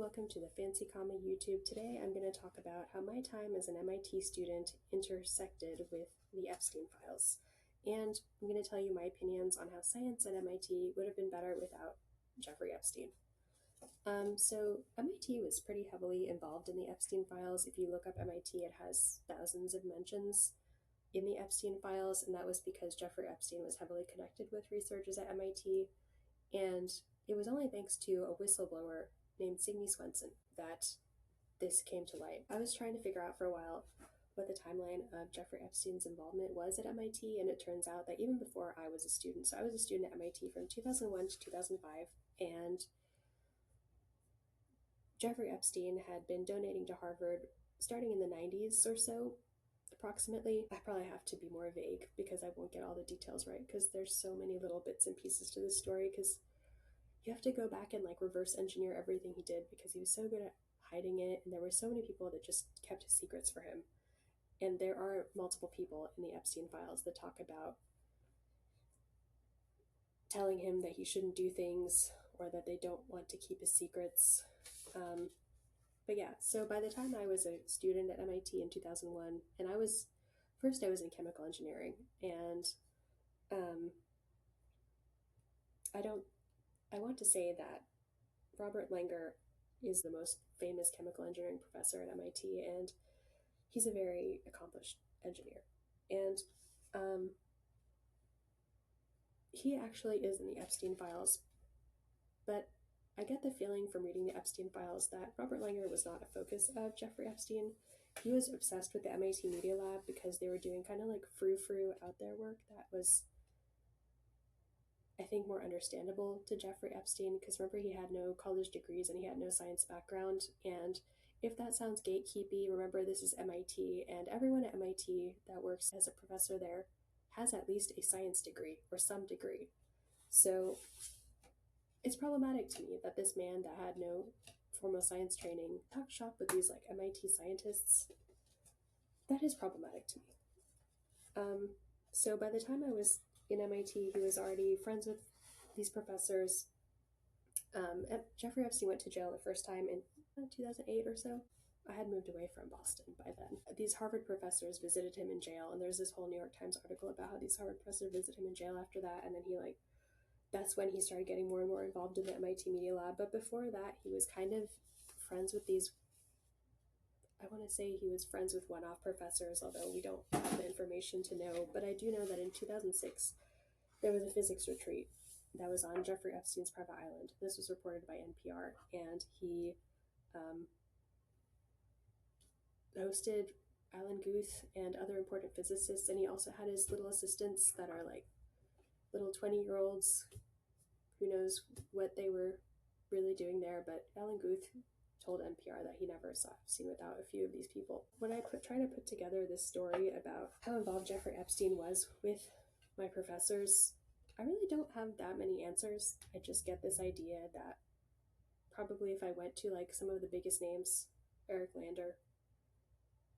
welcome to the Fancy Comma YouTube. Today I'm going to talk about how my time as an MIT student intersected with the Epstein files. And I'm going to tell you my opinions on how science at MIT would have been better without Jeffrey Epstein. So MIT was pretty heavily involved in the Epstein files. If you look up MIT, it has thousands of mentions in the Epstein files, and that was because Jeffrey Epstein was heavily connected with researchers at MIT. And it was only thanks to a whistleblower named Signe Swenson that this came to light. I was trying to figure out for a while what the timeline of Jeffrey Epstein's involvement was at MIT, and it turns out that even before I was a student, so I was a student at MIT from 2001 to 2005, and Jeffrey Epstein had been donating to Harvard starting in the 90s or so, approximately. I probably have to be more vague because I won't get all the details right because there's so many little bits and pieces to this story, because you have to go back and reverse engineer everything he did because he was so good at hiding it, and there were so many people that just kept his secrets for him. And there are multiple people in the Epstein files that talk about telling him that he shouldn't do things or that they don't want to keep his secrets. But yeah, so by the time I was a student at MIT in 2001, and I was in chemical engineering, and I want to say that Robert Langer is the most famous chemical engineering professor at MIT, and he's a very accomplished engineer. And he actually is in the Epstein files, but I get the feeling from reading the Epstein files that Robert Langer was not a focus of Jeffrey Epstein. He was obsessed with the MIT Media Lab because they were doing kind of frou-frou out there work that was, I think, more understandable to Jeffrey Epstein, because remember, he had no college degrees and he had no science background. And if that sounds gatekeepy, remember, this is MIT, and everyone at MIT that works as a professor there has at least a science degree or some degree. So it's problematic to me that this man that had no formal science training talked shop with these MIT scientists. That is problematic to me. So by the time I was in MIT, he was already friends with these professors. Jeffrey Epstein went to jail the first time in 2008 or so. I had moved away from Boston by then. These Harvard professors visited him in jail, and there's this whole New York Times article about how these Harvard professors visited him in jail after that, and then that's when he started getting more and more involved in the MIT Media Lab. But before that, he was kind of friends with these, I want to say he was friends with one-off professors, although we don't have the information to know. But I do know that in 2006, there was a physics retreat that was on Jeffrey Epstein's private island. This was reported by NPR, and he hosted Alan Guth and other important physicists, and he also had his little assistants that are little 20-year-olds. Who knows what they were really doing there, but Alan Guth told NPR that he never saw Epstein without a few of these people. When I try to put together this story about how involved Jeffrey Epstein was with my professors, I really don't have that many answers. I just get this idea that probably if I went to some of the biggest names, Eric Lander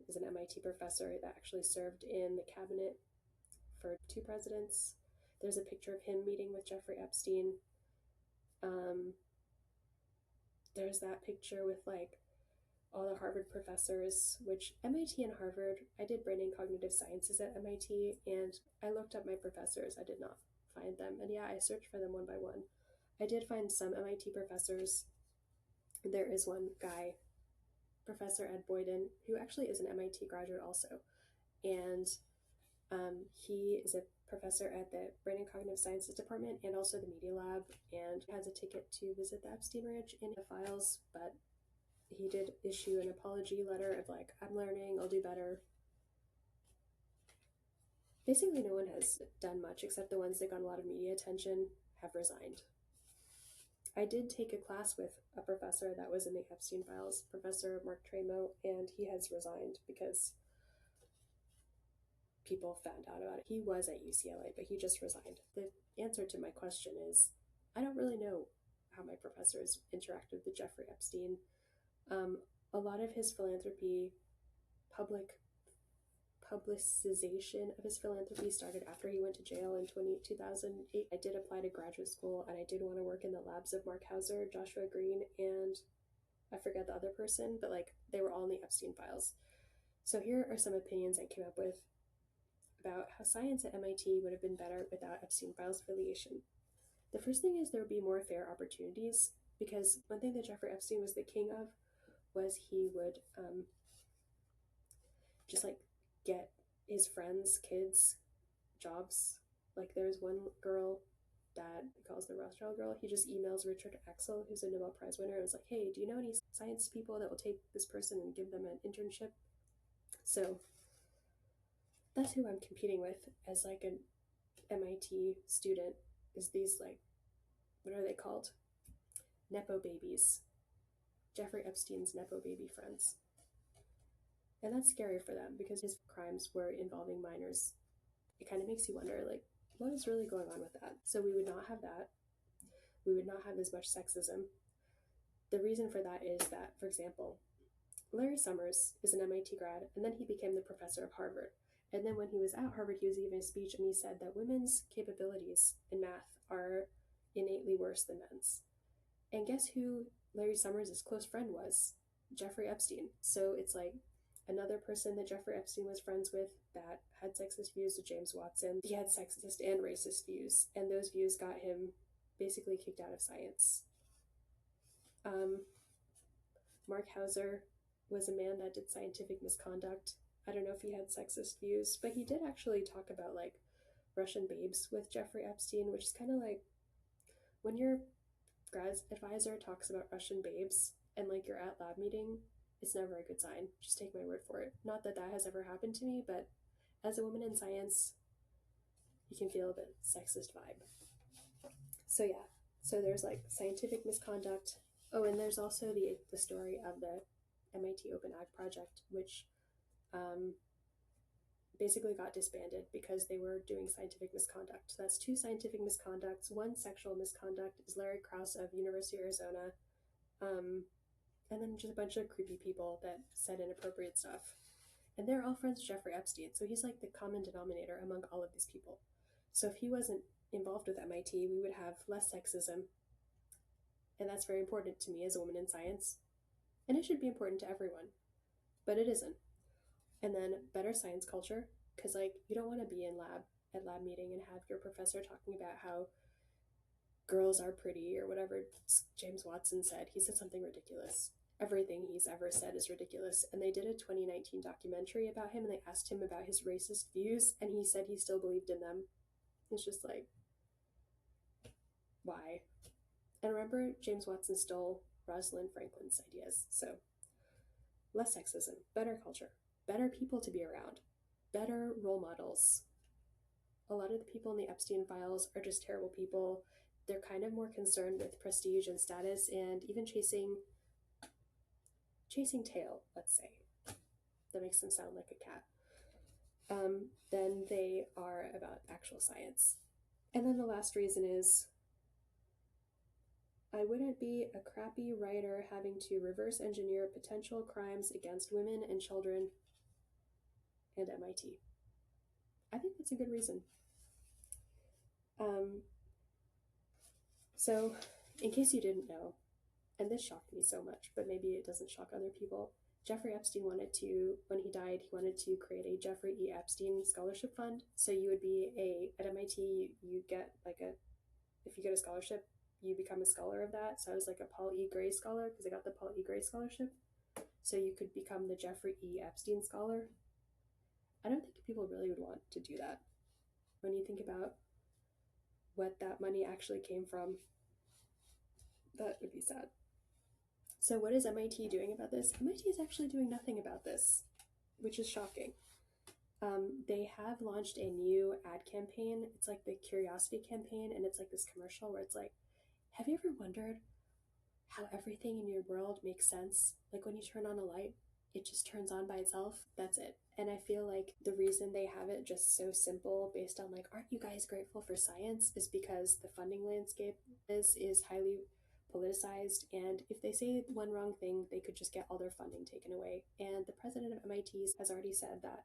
is an MIT professor that actually served in the cabinet for 2 presidents. There's a picture of him meeting with Jeffrey Epstein. There's that picture with all the Harvard professors, which MIT and Harvard, I did brain and cognitive sciences at MIT, and I looked up my professors. I did not find them. And yeah, I searched for them one by one. I did find some MIT professors. There is one guy, Professor Ed Boyden, who actually is an MIT graduate also. And he is a professor at the Brain and Cognitive Sciences Department and also the Media Lab, and has a ticket to visit the Epstein Ranch in the files, but he did issue an apology letter of I'm learning, I'll do better. Basically, no one has done much except the ones that got a lot of media attention have resigned. I did take a class with a professor that was in the Epstein files, Professor Mark Tremo, and he has resigned because people found out about it. He was at UCLA, but he just resigned. The answer to my question is, I don't really know how my professors interacted with Jeffrey Epstein. A lot of his philanthropy, publicization of his philanthropy started after he went to jail in 2008. I did apply to graduate school, and I did want to work in the labs of Mark Hauser, Joshua Green, and I forget the other person, but like they were all in the Epstein files. So here are some opinions I came up with about how science at MIT would have been better without Epstein files affiliation. The first thing is there would be more fair opportunities, because one thing that Jeffrey Epstein was the king of was he would just like get his friends' kids jobs. Like there's one girl that he calls the Rothschild girl. He just emails Richard Axel, who's a Nobel Prize winner, and is like, hey, do you know any science people that will take this person and give them an internship? So that's who I'm competing with as like an MIT student, is these like, what are they called? Nepo babies. Jeffrey Epstein's Nepo baby friends. And that's scary for them because his crimes were involving minors. It kind of makes you wonder, like, what is really going on with that? So we would not have that. We would not have as much sexism. The reason for that is that, for example, Larry Summers is an MIT grad, and then he became the professor of Harvard. And then when he was at Harvard, he was giving a speech and he said that women's capabilities in math are innately worse than men's. And guess who Larry Summers' close friend was? Jeffrey Epstein. So it's like another person that Jeffrey Epstein was friends with that had sexist views with James Watson. He had sexist and racist views, and those views got him basically kicked out of science. Mark Hauser was a man that did scientific misconduct. I don't know if he had sexist views, but he did actually talk about like Russian babes with Jeffrey Epstein, which is kind of like when your grad advisor talks about Russian babes and like you're at lab meeting, it's never a good sign. Just take my word for it. Not that that has ever happened to me, but as a woman in science, you can feel the sexist vibe. So yeah, so there's like scientific misconduct. Oh, and there's also the story of the MIT Open Ag Project, which basically got disbanded because they were doing scientific misconduct. So that's two scientific misconducts. One sexual misconduct is Larry Krauss of University of Arizona, and then just a bunch of creepy people that said inappropriate stuff. And they're all friends with Jeffrey Epstein, so he's like the common denominator among all of these people. So if he wasn't involved with MIT, we would have less sexism, and that's very important to me as a woman in science. And it should be important to everyone, but it isn't. And then better science culture, because like you don't want to be in lab meeting and have your professor talking about how girls are pretty or whatever James Watson said. He said something ridiculous. Everything he's ever said is ridiculous. And they did a 2019 documentary about him and they asked him about his racist views and he said he still believed in them. It's just like, why? And remember, James Watson stole Rosalind Franklin's ideas. So less sexism, better culture, better people to be around, better role models. A lot of the people in the Epstein files are just terrible people. They're kind of more concerned with prestige and status and even chasing tail, let's say. That makes them sound like a cat. Than they are about actual science. And then the last reason is I wouldn't be a crappy writer having to reverse engineer potential crimes against women and children and MIT. I think that's a good reason. So, in case you didn't know, and this shocked me so much, but maybe it doesn't shock other people, Jeffrey Epstein wanted to, when he died, he wanted to create a Jeffrey E. Epstein scholarship fund. So you would be at MIT, you get like if you get a scholarship, you become a scholar of that. So I was like a Paul E. Gray scholar because I got the Paul E. Gray scholarship. So you could become the Jeffrey E. Epstein scholar. I don't think people really would want to do that. When you think about what that money actually came from, that would be sad. So what is MIT doing about this? MIT is actually doing nothing about this, which is shocking. They have launched a new ad campaign. It's like the Curiosity campaign, and it's like this commercial where it's like, have you ever wondered how everything in your world makes sense? Like when you turn on a light, it just turns on by itself. That's it. And I feel like the reason they have it just so simple based on like, aren't you guys grateful for science, is because the funding landscape is highly politicized, and if they say one wrong thing, they could just get all their funding taken away. And the president of MIT has already said that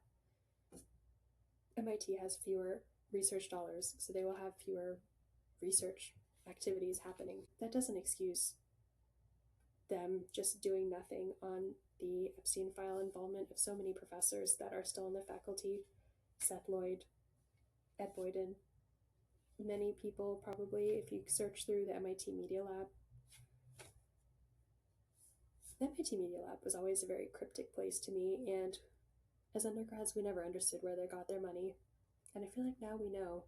MIT has fewer research dollars, so they will have fewer research activities happening. That doesn't excuse them just doing nothing on the Epstein file involvement of so many professors that are still in the faculty. Seth Lloyd, Ed Boyden, many people probably, if you search through the MIT Media Lab. The MIT Media Lab was always a very cryptic place to me, and as undergrads, we never understood where they got their money, and I feel like now we know.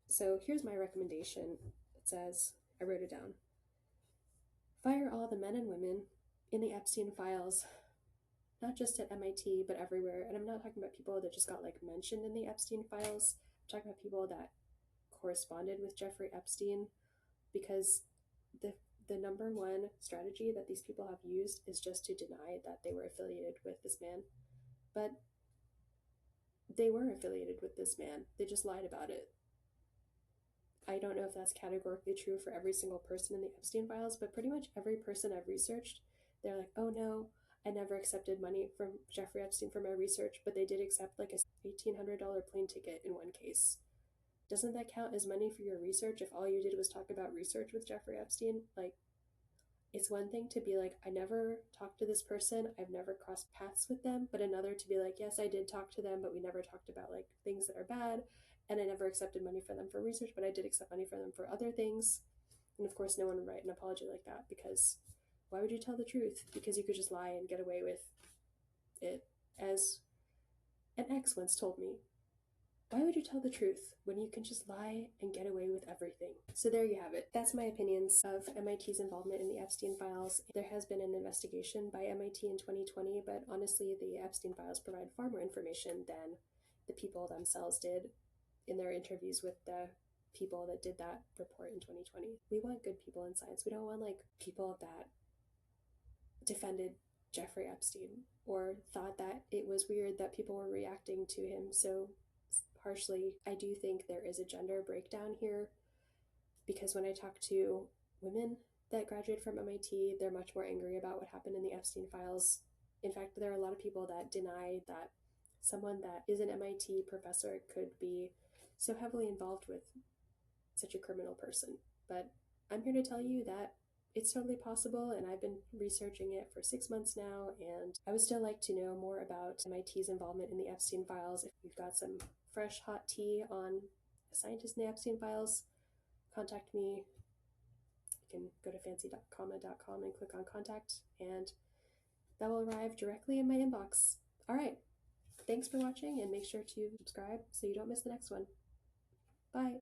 So here's my recommendation. It says, I wrote it down: fire all the men and women in the Epstein files, not just at MIT, but everywhere. And I'm not talking about people that just got like mentioned in the Epstein files. I'm talking about people that corresponded with Jeffrey Epstein, because the number one strategy that these people have used is just to deny that they were affiliated with this man. But they were affiliated with this man. They just lied about it. I don't know if that's categorically true for every single person in the Epstein files, but pretty much every person I've researched, they're like, oh no, I never accepted money from Jeffrey Epstein for my research, but they did accept like a $1,800 plane ticket in one case. Doesn't that count as money for your research if all you did was talk about research with Jeffrey Epstein? Like, it's one thing to be like, I never talked to this person, I've never crossed paths with them, but another to be like, yes, I did talk to them, but we never talked about like things that are bad, and I never accepted money for them for research, but I did accept money for them for other things. And of course, no one would write an apology like that, because why would you tell the truth? Because you could just lie and get away with it. As an ex once told me, why would you tell the truth when you can just lie and get away with everything? So there you have it. That's my opinions of MIT's involvement in the Epstein files. There has been an investigation by MIT in 2020, but honestly, the Epstein files provide far more information than the people themselves did in their interviews with the people that did that report in 2020. We want good people in science. We don't want like people that defended Jeffrey Epstein or thought that it was weird that people were reacting to him so harshly. I do think there is a gender breakdown here, because when I talk to women that graduated from MIT, they're much more angry about what happened in the Epstein files. In fact, there are a lot of people that deny that someone that is an MIT professor could be so heavily involved with such a criminal person. But I'm here to tell you that it's totally possible, and I've been researching it for 6 months now, and I would still like to know more about MIT's involvement in the Epstein files. If you've got some fresh hot tea on a scientist in the Epstein files, contact me. You can go to fancy.comma.com and click on contact, and that will arrive directly in my inbox. All right, thanks for watching, and make sure to subscribe so you don't miss the next one. Bye.